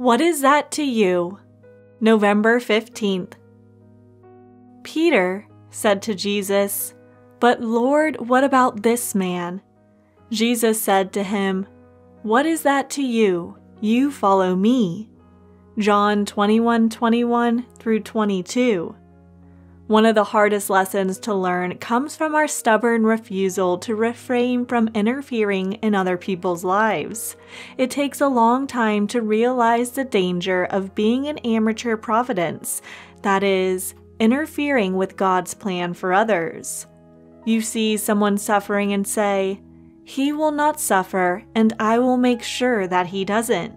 What is that to you? November 15th. Peter said to Jesus, "But Lord, what about this man?" Jesus said to him, "What is that to you? You follow me." John 21:21 through 22. One of the hardest lessons to learn comes from our stubborn refusal to refrain from interfering in other people's lives. It takes a long time to realize the danger of being an amateur providence, that is, interfering with God's plan for others. You see someone suffering and say, "He will not suffer, and I will make sure that he doesn't."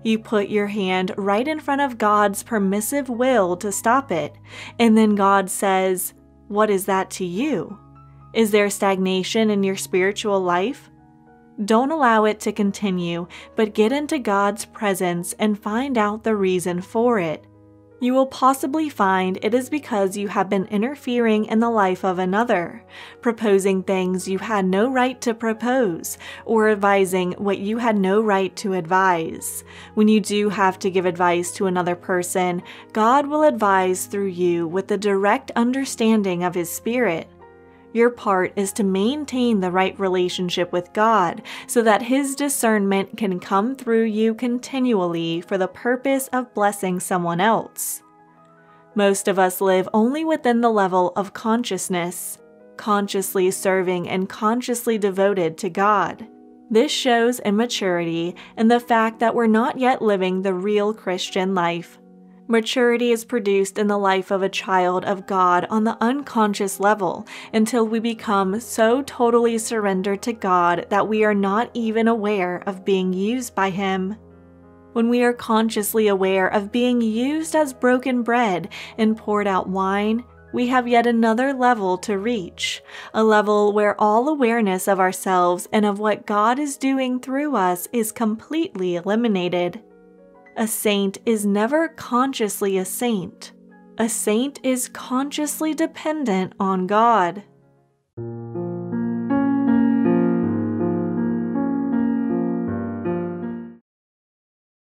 You put your hand right in front of God's permissive will to stop it, and then God says, "What is that to you? Is there stagnation in your spiritual life?" Don't allow it to continue, but get into God's presence and find out the reason for it. You will possibly find it is because you have been interfering in the life of another, proposing things you had no right to propose, or advising what you had no right to advise. When you do have to give advice to another person, God will advise through you with the direct understanding of His Spirit. Your part is to maintain the right relationship with God so that His discernment can come through you continually for the purpose of blessing someone else. Most of us live only within the level of consciousness, consciously serving and consciously devoted to God. This shows immaturity and the fact that we're not yet living the real Christian life. Maturity is produced in the life of a child of God on the unconscious level until we become so totally surrendered to God that we are not even aware of being used by Him. When we are consciously aware of being used as broken bread and poured out wine, we have yet another level to reach, a level where all awareness of ourselves and of what God is doing through us is completely eliminated. A saint is never consciously a saint. A saint is consciously dependent on God.